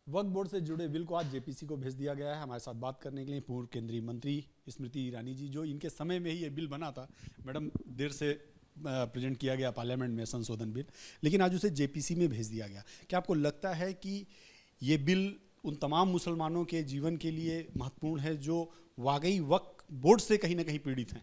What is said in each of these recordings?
वक्फ board से जुड़े bill को आज जेपीसी को भेज दिया गया है। हमारे साथ बात करने के लिए पूर्व केंद्रीय मंत्री स्मृति ईरानी जी, जो इनके समय में ही ये बिल बना था। मैडम, देर से प्रेजेंट किया गया पार्लियामेंट में संशोधन बिल, लेकिन आज उसे जेपीसी में भेज दिया गया। क्या आपको लगता है कि ये बिल उन तमाम मुसलमानों के जीवन के लिए महत्वपूर्ण है जो वाकई वक्फ बोर्ड से कहीं ना कहीं पीड़ित हैं?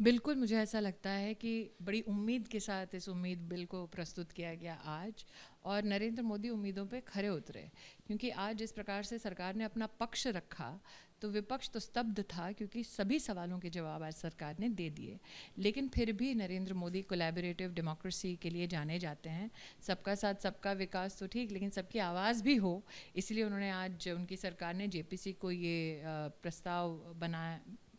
बिल्कुल, मुझे ऐसा लगता है कि बड़ी उम्मीद के साथ इस उम्मीद बिल को प्रस्तुत किया गया आज, और नरेंद्र मोदी उम्मीदों पे खरे उतरे, क्योंकि आज जिस प्रकार से सरकार ने अपना पक्ष रखा तो विपक्ष तो स्तब्ध था, क्योंकि सभी सवालों के जवाब आज सरकार ने दे दिए। लेकिन फिर भी नरेंद्र मोदी कोलैबोरेटिव डेमोक्रेसी के लिए जाने जाते हैं। सबका साथ सबका विकास तो ठीक, लेकिन सबकी आवाज़ भी हो, इसलिए उन्होंने आज उनकी सरकार ने जेपीसी को ये प्रस्ताव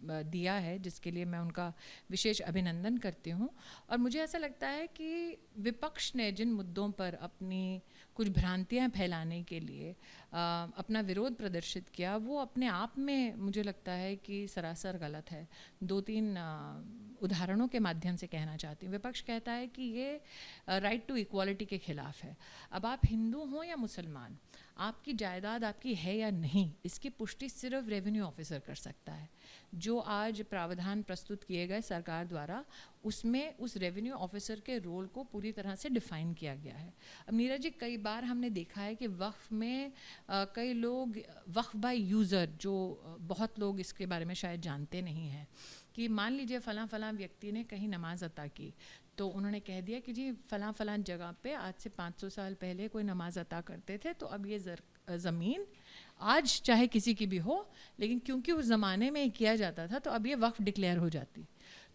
दिया है, जिसके लिए मैं उनका विशेष अभिनंदन करती हूँ। और मुझे ऐसा लगता है कि विपक्ष ने जिन मुद्दों पर अपनी कुछ भ्रांतियाँ फैलाने के लिए अपना विरोध प्रदर्शित किया, वो अपने आप में मुझे लगता है कि सरासर गलत है। दो तीन उदाहरणों के माध्यम से कहना चाहती हूँ। विपक्ष कहता है कि ये राइट टू इक्वालिटी के खिलाफ है। अब आप हिंदू हों या मुसलमान, आपकी जायदाद आपकी है या नहीं, इसकी पुष्टि सिर्फ रेवेन्यू ऑफिसर कर सकता है। जो आज प्रावधान प्रस्तुत किए गए सरकार द्वारा, उसमें उस रेवेन्यू ऑफिसर के रोल को पूरी तरह से डिफाइन किया गया है। अब नीरज जी, कई बार हमने देखा है कि वक्फ में कई लोग वक्फ बाय यूज़र, जो बहुत लोग इसके बारे में शायद जानते नहीं हैं, कि मान लीजिए फ़लाँ व्यक्ति ने कहीं नमाज़ अता की, तो उन्होंने कह दिया कि जी फ़लाँ जगह पे आज से 500 साल पहले कोई नमाज़ अता करते थे, तो अब ये ज़मीन आज चाहे किसी की भी हो, लेकिन क्योंकि उस ज़माने में किया जाता था, तो अब ये वक्फ डिक्लेयर हो जाती।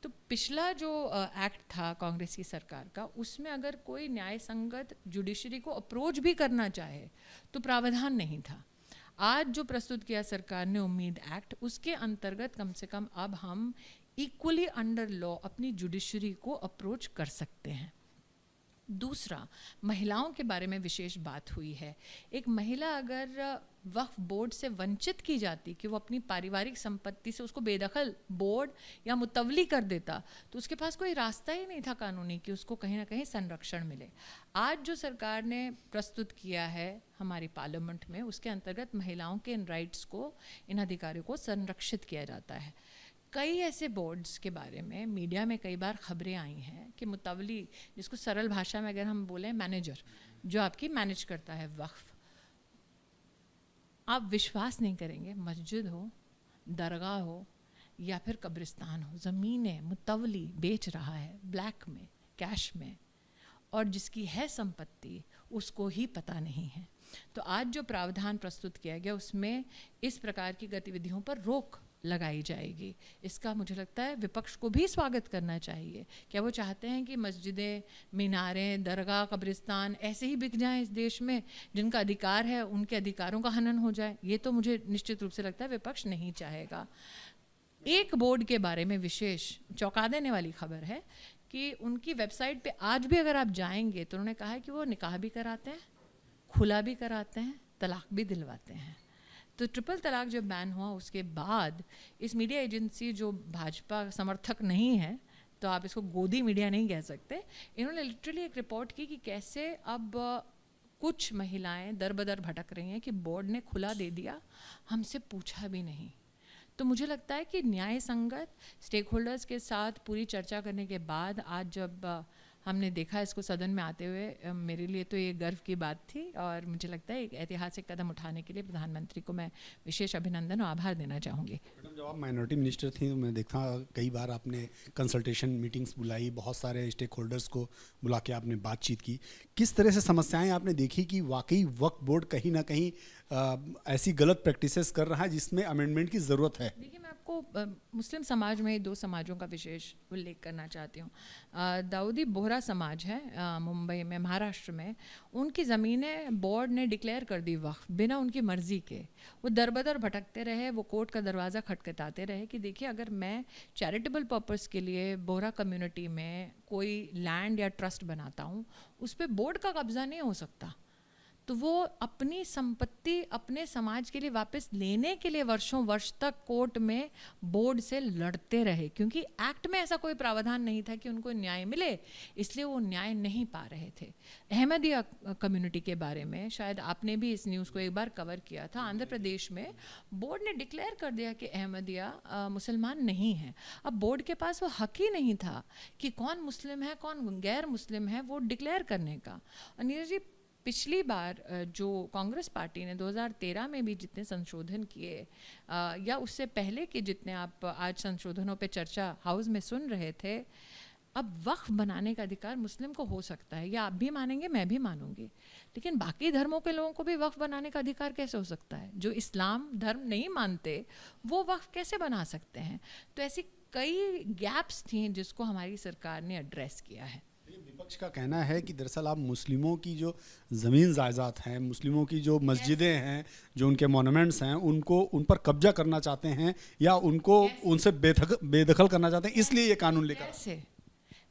तो पिछला जो एक्ट था कांग्रेस की सरकार का, उसमें अगर कोई न्याय संगत जुडिशरी को अप्रोच भी करना चाहे तो प्रावधान नहीं था। आज जो प्रस्तुत किया सरकार ने उम्मीद एक्ट, उसके अंतर्गत कम से कम अब हम इक्वली अंडर लॉ अपनी जुडिशरी को अप्रोच कर सकते हैं। दूसरा, महिलाओं के बारे में विशेष बात हुई है। एक महिला अगर वक्फ बोर्ड से वंचित की जाती कि वो अपनी पारिवारिक संपत्ति से उसको बेदखल बोर्ड या मुतवली कर देता, तो उसके पास कोई रास्ता ही नहीं था कानूनी कि उसको कहीं ना कहीं संरक्षण मिले। आज जो सरकार ने प्रस्तुत किया है हमारी पार्लियामेंट में, उसके अंतर्गत महिलाओं के इन राइट्स को, इन अधिकारों को संरक्षित किया जाता है। कई ऐसे बोर्ड्स के बारे में मीडिया में कई बार खबरें आई हैं कि मुतवली, जिसको सरल भाषा में अगर हम बोलें मैनेजर, जो आपकी मैनेज करता है वक्फ, आप विश्वास नहीं करेंगे, मस्जिद हो, दरगाह हो या फिर कब्रिस्तान हो, ज़मीनें मुतवली बेच रहा है ब्लैक में, कैश में, और जिसकी है संपत्ति उसको ही पता नहीं है। तो आज जो प्रावधान प्रस्तुत किया गया, उसमें इस प्रकार की गतिविधियों पर रोक लगाई जाएगी। इसका मुझे लगता है विपक्ष को भी स्वागत करना चाहिए। क्या वो चाहते हैं कि मस्जिदें, मीनारें, दरगाह, कब्रिस्तान ऐसे ही बिक जाएं इस देश में? जिनका अधिकार है उनके अधिकारों का हनन हो जाए, ये तो मुझे निश्चित रूप से लगता है विपक्ष नहीं चाहेगा। एक बोर्ड के बारे में विशेष चौंका देने वाली खबर है कि उनकी वेबसाइट पे आज भी अगर आप जाएंगे तो उन्होंने कहा है कि वो निकाह भी कराते हैं, खुला भी कराते हैं, तलाक भी दिलवाते हैं। तो ट्रिपल तलाक जब बैन हुआ, उसके बाद इस मीडिया एजेंसी, जो भाजपा समर्थक नहीं है, तो आप इसको गोदी मीडिया नहीं कह सकते, इन्होंने लिटरली एक रिपोर्ट की कि कैसे अब कुछ महिलाएं दर बदर भटक रही हैं कि बोर्ड ने खुला दे दिया, हमसे पूछा भी नहीं। तो मुझे लगता है कि न्याय संगत स्टेक होल्डर्स के साथ पूरी चर्चा करने के बाद आज जब हमने देखा इसको सदन में आते हुए, मेरे लिए तो ये गर्व की बात थी, और मुझे लगता है एक ऐतिहासिक कदम उठाने के लिए प्रधानमंत्री को मैं विशेष अभिनंदन और आभार देना चाहूँगी। मैडम, जब आप माइनॉरिटी मिनिस्टर थी तो मैं देखा कई बार आपने कंसल्टेशन मीटिंग्स बुलाई, बहुत सारे स्टेक होल्डर्स को बुला के आपने बातचीत की। किस तरह से समस्याएं आपने देखी कि वाकई वक्फ बोर्ड कहीं ना कहीं ऐसी गलत प्रैक्टिसेस कर रहा है जिसमें अमेंडमेंट की ज़रूरत है? देखिए, मैं आपको मुस्लिम समाज में दो समाजों का विशेष उल्लेख करना चाहती हूँ। दाऊदी बोहरा समाज है मुंबई में, महाराष्ट्र में, उनकी ज़मीनें बोर्ड ने डिक्लेयर कर दी वक्फ बिना उनकी मर्ज़ी के। वो दरबदर भटकते रहे, वो कोर्ट का दरवाज़ा खटखटाते रहे कि देखिए, अगर मैं चैरिटेबल पर्पस के लिए बोहरा कम्युनिटी में कोई लैंड या ट्रस्ट बनाता हूँ, उस पर बोर्ड का कब्ज़ा नहीं हो सकता। तो वो अपनी संपत्ति अपने समाज के लिए वापस लेने के लिए वर्षों वर्ष तक कोर्ट में बोर्ड से लड़ते रहे, क्योंकि एक्ट में ऐसा कोई प्रावधान नहीं था कि उनको न्याय मिले, इसलिए वो न्याय नहीं पा रहे थे। अहमदिया कम्युनिटी के बारे में शायद आपने भी इस न्यूज़ को एक बार कवर किया था। आंध्र प्रदेश में बोर्ड ने डिक्लेयर कर दिया कि अहमदिया मुसलमान नहीं है। अब बोर्ड के पास वो हक ही नहीं था कि कौन मुस्लिम है कौन गैर मुस्लिम है वो डिक्लेयर करने का। और नीरज जी, पिछली बार जो कांग्रेस पार्टी ने 2013 में भी जितने संशोधन किए या उससे पहले के जितने आप आज संशोधनों पे चर्चा हाउस में सुन रहे थे, अब वक्फ बनाने का अधिकार मुस्लिम को हो सकता है, या आप भी मानेंगे मैं भी मानूंगी, लेकिन बाकी धर्मों के लोगों को भी वक्फ बनाने का अधिकार कैसे हो सकता है? जो इस्लाम धर्म नहीं मानते वो वक्फ कैसे बना सकते हैं? तो ऐसी कई गैप्स थी जिसको हमारी सरकार ने एड्रेस किया है। विपक्ष का कहना है कि दरअसल आप मुस्लिमों की जो ज़मीन जायदाद हैं, मुस्लिमों की जो मस्जिदें हैं, जो उनके मोनूमेंट्स हैं, उनको उन पर कब्जा करना चाहते हैं या उनको उनसे बेदखल करना चाहते हैं, इसलिए ये कानून लेकर। कैसे?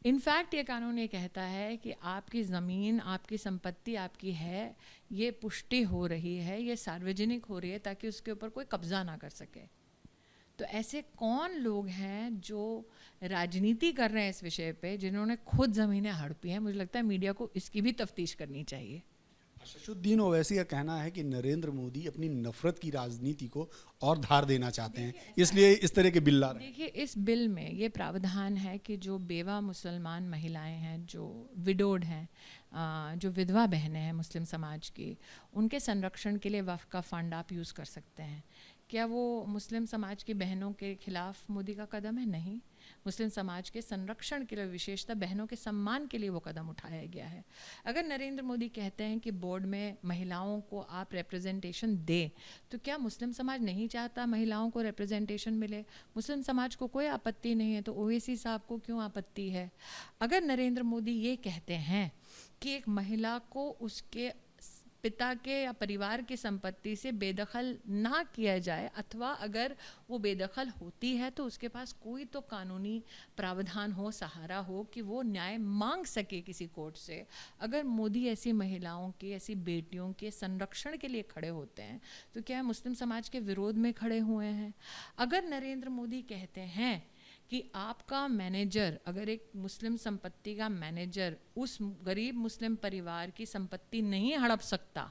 इनफैक्ट ये कानून ये कहता है कि आपकी ज़मीन, आपकी संपत्ति आपकी है, ये पुष्टि हो रही है, ये सार्वजनिक हो रही है ताकि उसके ऊपर कोई कब्जा ना कर सके। तो ऐसे कौन लोग हैं जो राजनीति कर रहे हैं इस विषय पे, जिन्होंने खुद ज़मीनें हड़पी हैं? मुझे लगता है मीडिया को इसकी भी तफ्तीश करनी चाहिए। शशुद्दीन ओवैसी का कहना है कि नरेंद्र मोदी अपनी नफरत की राजनीति को और धार देना चाहते हैं, इसलिए इस तरह के बिल ला रहे हैं। देखिए, इस बिल में ये प्रावधान है कि जो बेवा मुसलमान महिलाएं हैं, जो विडोड हैं, जो विधवा बहनें हैं मुस्लिम समाज की, उनके संरक्षण के लिए वक्फ का फ़ंड आप यूज़ कर सकते हैं। क्या वो मुस्लिम समाज की बहनों के खिलाफ मोदी का कदम है? नहीं। मुस्लिम समाज के संरक्षण के लिए, विशेषतः बहनों के सम्मान के लिए वो कदम उठाया गया है। अगर नरेंद्र मोदी कहते हैं कि बोर्ड में महिलाओं को आप रिप्रेजेंटेशन दें, तो क्या मुस्लिम समाज नहीं चाहता महिलाओं को रिप्रेजेंटेशन मिले? मुस्लिम समाज को कोई आपत्ति नहीं है, तो ओवैसी साहब को क्यों आपत्ति है? अगर नरेंद्र मोदी ये कहते हैं कि एक महिला को उसके पिता के या परिवार की संपत्ति से बेदखल ना किया जाए, अथवा अगर वो बेदखल होती है तो उसके पास कोई तो कानूनी प्रावधान हो, सहारा हो कि वो न्याय मांग सके किसी कोर्ट से। अगर मोदी ऐसी महिलाओं के, ऐसी बेटियों के संरक्षण के लिए खड़े होते हैं, तो क्या मुस्लिम समाज के विरोध में खड़े हुए हैं? अगर नरेंद्र मोदी कहते हैं कि आपका मैनेजर, अगर एक मुस्लिम संपत्ति का मैनेजर उस गरीब मुस्लिम परिवार की संपत्ति नहीं हड़प सकता,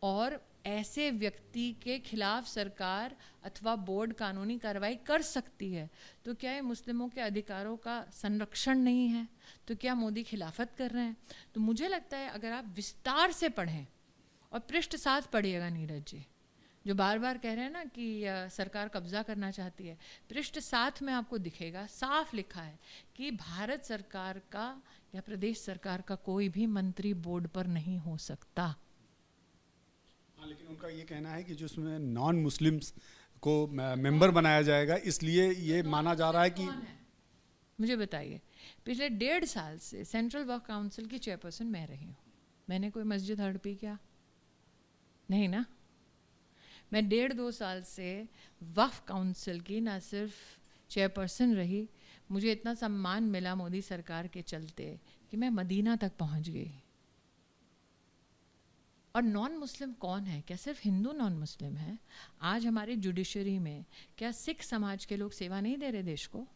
और ऐसे व्यक्ति के खिलाफ सरकार अथवा बोर्ड कानूनी कार्रवाई कर सकती है, तो क्या ये मुस्लिमों के अधिकारों का संरक्षण नहीं है? तो क्या मोदी खिलाफत कर रहे हैं? तो मुझे लगता है अगर आप विस्तार से पढ़ें और पृष्ठ 7 पढ़िएगा नीरज जी, जो बार बार कह रहे हैं ना कि सरकार कब्जा करना चाहती है, पृष्ठ 7 में आपको दिखेगा, साफ लिखा है कि भारत सरकार का या प्रदेश सरकार का कोई भी मंत्री बोर्ड पर नहीं हो सकता। हाँ, लेकिन उनका ये कहना है कि जो उसमें नॉन मुस्लिम्स को मेंबर बनाया जाएगा, इसलिए ये माना जा रहा है कि मुझे बताइए, पिछले 1.5 साल से सेंट्रल वक्फ काउंसिल की चेयरपर्सन मैं रही हूँ। मैंने कोई मस्जिद हड़पी क्या? नहीं ना। मैं 1.5-2 साल से वक्फ काउंसिल की ना सिर्फ चेयरपर्सन रही, मुझे इतना सम्मान मिला मोदी सरकार के चलते कि मैं मदीना तक पहुंच गई। और नॉन मुस्लिम कौन है? क्या सिर्फ हिंदू नॉन मुस्लिम है? आज हमारे जुडिशरी में क्या सिख समाज के लोग सेवा नहीं दे रहे? देश को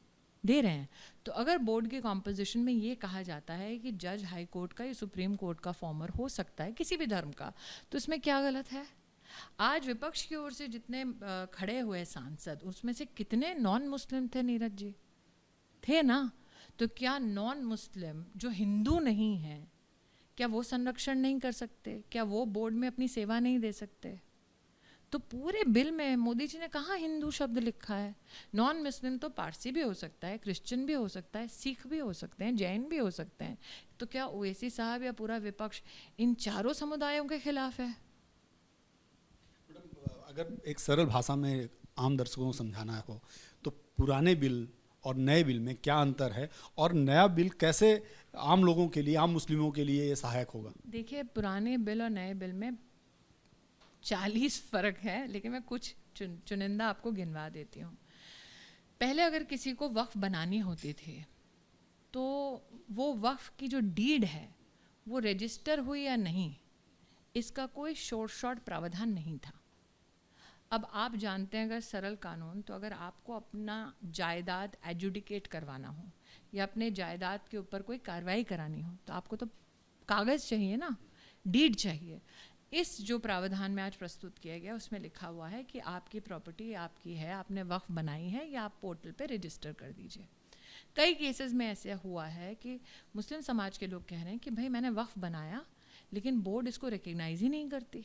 दे रहे हैं। तो अगर बोर्ड के कॉम्पोजिशन में ये कहा जाता है कि जज हाई कोर्ट का या सुप्रीम कोर्ट का फॉर्मर हो सकता है किसी भी धर्म का, तो इसमें क्या गलत है? आज विपक्ष की ओर से जितने खड़े हुए सांसद, उसमें से कितने नॉन मुस्लिम थे नीरज जी? थे ना। तो क्या नॉन मुस्लिम जो हिंदू नहीं है, क्या वो संरक्षण नहीं कर सकते? क्या वो बोर्ड में अपनी सेवा नहीं दे सकते? तो पूरे बिल में मोदी जी ने कहाँ हिंदू शब्द लिखा है? नॉन मुस्लिम तो पारसी भी हो सकता है, क्रिश्चियन भी हो सकता है, सिख भी हो सकते हैं, जैन भी हो सकते हैं। तो क्या ओवैसी साहब या पूरा विपक्ष इन चारों समुदायों के खिलाफ है? अगर एक सरल भाषा में आम दर्शकों को समझाना हो तो पुराने बिल और नए बिल में क्या अंतर है, और नया बिल कैसे आम लोगों के लिए, आम मुस्लिमों के लिए ये सहायक होगा? देखिए, पुराने बिल और नए बिल में 40 फ़र्क है, लेकिन मैं कुछ चुनिंदा आपको गिनवा देती हूँ। पहले अगर किसी को वक्फ बनानी होती थी तो वो वक्फ की जो डीड है वो रजिस्टर हुई या नहीं, इसका कोई शॉर्ट प्रावधान नहीं था। अब आप जानते हैं अगर सरल कानून, तो अगर आपको अपना जायदाद एजुडिकेट करवाना हो या अपने जायदाद के ऊपर कोई कार्रवाई करानी हो तो आपको तो कागज़ चाहिए ना, डीड चाहिए। इस जो प्रावधान में आज प्रस्तुत किया गया उसमें लिखा हुआ है कि आपकी प्रॉपर्टी आपकी है, आपने वक्फ बनाई है, या आप पोर्टल पे रजिस्टर कर दीजिए। कई केसेस में ऐसा हुआ है कि मुस्लिम समाज के लोग कह रहे हैं कि भाई मैंने वक्फ बनाया लेकिन बोर्ड इसको रिकग्नाइज़ ही नहीं करती।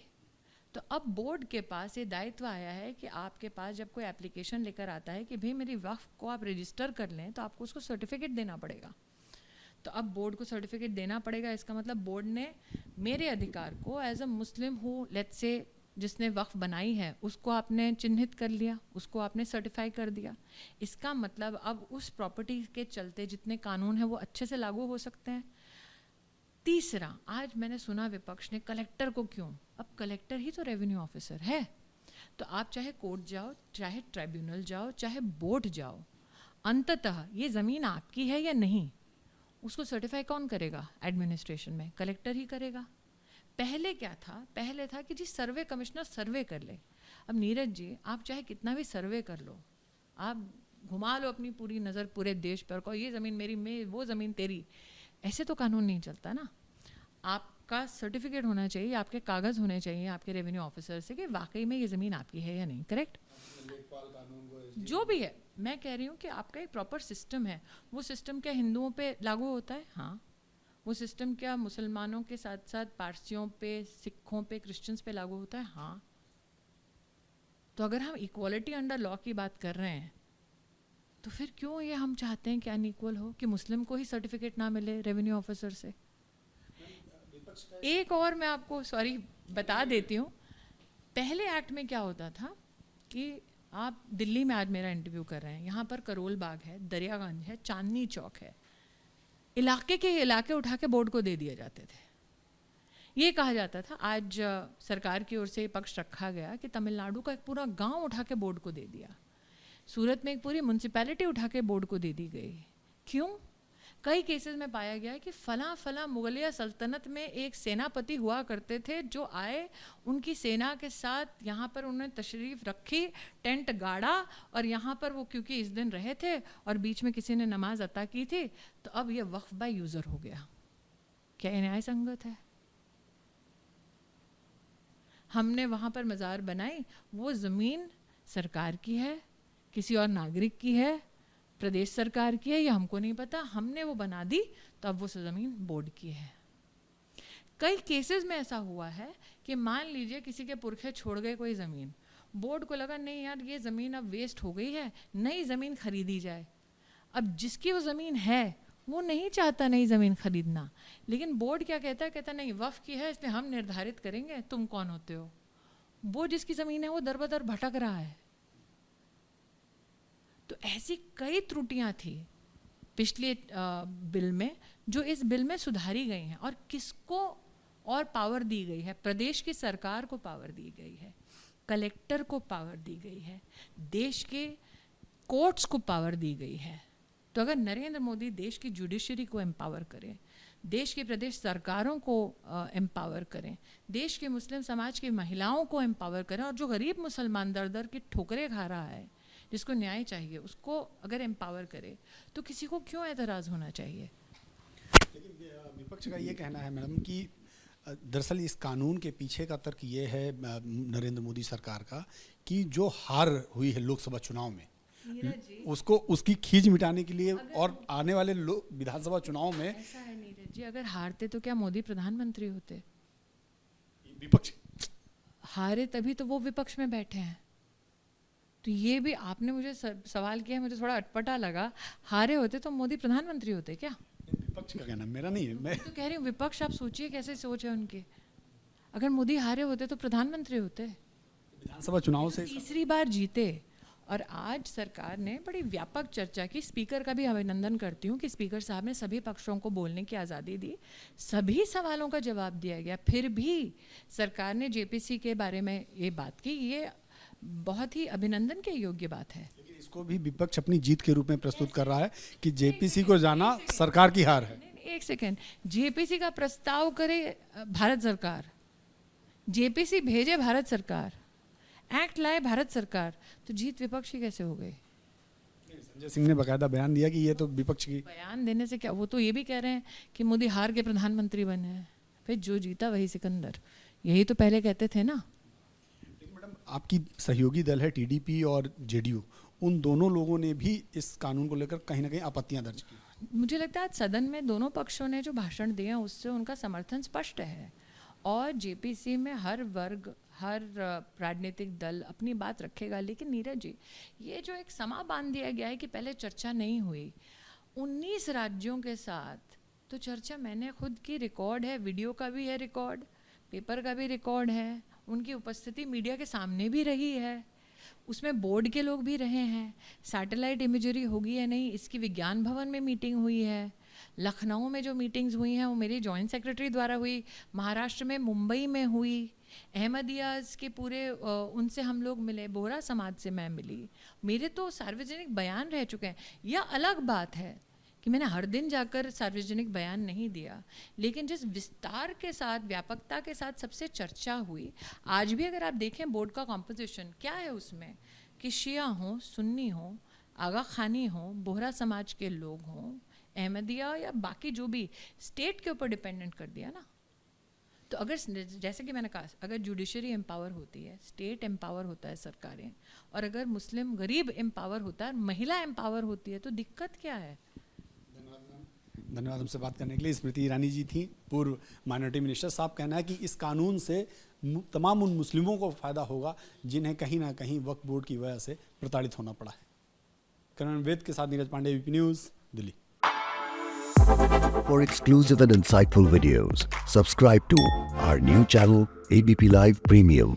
तो अब बोर्ड के पास ये दायित्व आया है कि आपके पास जब कोई एप्लीकेशन लेकर आता है कि भाई मेरी वक्फ को आप रजिस्टर कर लें, तो आपको उसको सर्टिफिकेट देना पड़ेगा। तो अब बोर्ड को सर्टिफिकेट देना पड़ेगा, इसका मतलब बोर्ड ने मेरे अधिकार को एज अ मुस्लिम हूँ, लेट्स से जिसने वक्फ बनाई है उसको आपने चिन्हित कर लिया, उसको आपने सर्टिफाई कर दिया। इसका मतलब अब उस प्रॉपर्टी के चलते जितने कानून हैं वो अच्छे से लागू हो सकते हैं। तीसरा, आज मैंने सुना विपक्ष ने कलेक्टर को क्यों, अब कलेक्टर ही तो रेवेन्यू ऑफिसर है। तो आप चाहे कोर्ट जाओ, चाहे ट्राइब्यूनल जाओ, चाहे बोर्ड जाओ, अंततः ये ज़मीन आपकी है या नहीं उसको सर्टिफाई कौन करेगा? एडमिनिस्ट्रेशन में कलेक्टर ही करेगा। पहले क्या था? पहले था कि जी सर्वे कमिश्नर सर्वे कर ले। अब नीरज जी, आप चाहे कितना भी सर्वे कर लो, आप घुमा लो अपनी पूरी नज़र पूरे देश पर, को ये ज़मीन मेरी, मैं वो ज़मीन तेरी, ऐसे तो कानून नहीं चलता ना। आपका सर्टिफिकेट होना चाहिए, आपके कागज़ होने चाहिए आपके रेवेन्यू ऑफिसर से कि वाकई में ये ज़मीन आपकी है या नहीं। करेक्ट? जो भी है, मैं कह रही हूँ कि आपका एक प्रॉपर सिस्टम है। वो सिस्टम क्या हिंदुओं पे लागू होता है? हाँ। वो सिस्टम क्या मुसलमानों के साथ साथ पारसियों पे, सिखों पे, क्रिश्चियंस पे लागू होता है? हाँ। तो अगर हम इक्वालिटी अंडर लॉ की बात कर रहे हैं तो फिर क्यों ये हम चाहते हैं कि अनइक्वल हो, कि मुस्लिम को ही सर्टिफिकेट ना मिले रेवेन्यू ऑफिसर से? एक और मैं आपको बता देती हूँ। पहले एक्ट में क्या होता था कि आप दिल्ली में आज मेरा इंटरव्यू कर रहे हैं, यहाँ पर करोल बाग है, दरियागंज है, चांदनी चौक है, इलाके के इलाके उठा के बोर्ड को दे दिए जाते थे। ये कहा जाता था, आज सरकार की ओर से पक्ष रखा गया कि तमिलनाडु का एक पूरा गांव उठा के बोर्ड को दे दिया, सूरत में एक पूरी म्यूनसिपैलिटी उठा के बोर्ड को दे दी गई। क्यों? कई केसेस में पाया गया है कि फला मुगलिया सल्तनत में एक सेनापति हुआ करते थे जो आए, उनकी सेना के साथ यहाँ पर उन्होंने तशरीफ़ रखी, टेंट गाड़ा, और यहाँ पर वो क्योंकि इस दिन रहे थे और बीच में किसी ने नमाज अता की थी, तो अब ये वक्फ बाय यूज़र हो गया। क्या ये न्याय संगत है? हमने वहाँ पर मज़ार बनाई, वो ज़मीन सरकार की है, किसी और नागरिक की है, प्रदेश सरकार की है, या हमको नहीं पता, हमने वो बना दी, तो अब वो ज़मीन बोर्ड की है। कई केसेस में ऐसा हुआ है कि मान लीजिए किसी के पुरखे छोड़ गए कोई ज़मीन, बोर्ड को लगा नहीं यार ये ज़मीन अब वेस्ट हो गई है, नई ज़मीन खरीदी जाए। अब जिसकी वो ज़मीन है वो नहीं चाहता नई ज़मीन खरीदना, लेकिन बोर्ड क्या कहता है? कहता नहीं वफ़ की है इसलिए हम निर्धारित करेंगे, तुम कौन होते हो? वो जिसकी ज़मीन है वो दर बदर भटक रहा है। तो ऐसी कई त्रुटियां थी पिछले बिल में जो इस बिल में सुधारी गई हैं। और किसको और पावर दी गई है? प्रदेश की सरकार को पावर दी गई है, कलेक्टर को पावर दी गई है, देश के कोर्ट्स को पावर दी गई है। तो अगर नरेंद्र मोदी देश की जुडिशरी को एम्पावर करें, देश की प्रदेश सरकारों को एम्पावर करें, देश के मुस्लिम समाज की महिलाओं को एम्पावर करें, और जो गरीब मुसलमान दर दर की ठोकरें खा रहा है, जिसको न्याय चाहिए, उसको अगर एम्पावर करे, तो किसी को क्यों एतराज़ होना चाहिए? लेकिन विपक्ष का ये कहना है मैडम कि दरअसल इस कानून के पीछे का तर्क ये है नरेंद्र मोदी सरकार का कि जो हार हुई है लोकसभा चुनाव में, उसको उसकी खींच मिटाने के लिए और आने वाले विधानसभा चुनाव में। ऐसा है नीरज जी, अगर हारते तो क्या मोदी प्रधानमंत्री होते? विपक्ष हारे तभी तो वो विपक्ष में बैठे हैं। तो ये भी आपने मुझे सवाल किया, मुझे थोड़ा अटपटा लगा। हारे होते तो मोदी प्रधानमंत्री होते क्या? विपक्ष का कहना, मेरा नहीं है। मैं तो कह रही हूँ विपक्ष, आप सोचिए कैसे सोच है उनके। अगर मोदी हारे होते तो प्रधानमंत्री होते। विधानसभा चुनाव से तीसरी बार जीते, और आज सरकार ने बड़ी व्यापक चर्चा की। स्पीकर का भी अभिनंदन करती हूँ कि स्पीकर साहब ने सभी पक्षों को बोलने की आज़ादी दी, सभी सवालों का जवाब दिया गया। फिर भी सरकार ने जेपीसी के बारे में ये बात की, ये बहुत ही अभिनंदन के योग्य बात है। लेकिन इसको भी विपक्ष अपनी जीत के रूप में प्रस्तुत कर रहा है कि जेपीसी को जाना सरकार की हार है। एक सेकेंड, जेपीसी का प्रस्ताव करे भारत सरकार, जेपीसी भेजे भारत सरकार, एक्ट लाए भारत सरकार, तो जीत विपक्ष की कैसे हो गई? संजय सिंह ने बकायदा बयान दिया कि ये तो विपक्ष की। बयान देने से क्या, वो तो ये भी कह रहे हैं कि मोदी हार के प्रधानमंत्री बने हैं। फिर जो जीता वही सिकंदर, यही तो पहले कहते थे ना। मैडम, आपकी सहयोगी दल है टीडीपी और जेडीयू, उन दोनों लोगों ने भी इस कानून को लेकर कहीं ना कहीं आपत्तियां दर्ज की। मुझे लगता है आज सदन में दोनों पक्षों ने जो भाषण दिए उससे उनका समर्थन स्पष्ट है, और जेपीसी में हर वर्ग, हर राजनीतिक दल अपनी बात रखेगा। लेकिन नीरज जी, ये जो एक समा बांध दिया गया है कि पहले चर्चा नहीं हुई 19 राज्यों के साथ, तो चर्चा मैंने खुद की रिकॉर्ड है, वीडियो का भी है रिकॉर्ड, पेपर का भी रिकॉर्ड है, उनकी उपस्थिति मीडिया के सामने भी रही है, उसमें बोर्ड के लोग भी रहे हैं, सैटेलाइट इमेजरी होगी या नहीं इसकी विज्ञान भवन में मीटिंग हुई है, लखनऊ में जो मीटिंग्स हुई हैं वो मेरी जॉइंट सेक्रेटरी द्वारा हुई, महाराष्ट्र में मुंबई में हुई, अहमदियाज के पूरे उनसे हम लोग मिले, बोहरा समाज से मैं मिली, मेरे तो सार्वजनिक बयान रह चुके हैं। यह अलग बात है कि मैंने हर दिन जाकर सार्वजनिक बयान नहीं दिया, लेकिन जिस विस्तार के साथ, व्यापकता के साथ सबसे चर्चा हुई, आज भी अगर आप देखें बोर्ड का कॉम्पोजिशन क्या है उसमें, कि शिया हों, सुन्नी हों, आगा खानी हों, बोहरा समाज के लोग हों, अहमदिया या बाकी जो भी, स्टेट के ऊपर डिपेंडेंट कर दिया ना। तो अगर जैसे कि मैंने कहा, अगर जुडिशरी एम्पावर होती है, स्टेट एम्पावर होता है सरकारें, और अगर मुस्लिम गरीब एम्पावर होता है, महिला एम्पावर होती है, तो दिक्कत क्या है? धन्यवाद हमसे बात करने के लिए। स्मृति ईरानी जी थी, पूर्व माइनॉरिटी मिनिस्टर। साहब कहना है कि इस कानून से तमाम उन मुस्लिमों को फ़ायदा होगा जिन्हें कहीं ना कहीं वक्फ बोर्ड की वजह से प्रताड़ित होना पड़ा है। करण वेद के साथ Neeraj Pandey, VP news, Delhi. For exclusive and insightful videos, subscribe to our new channel, ABP Live Premium.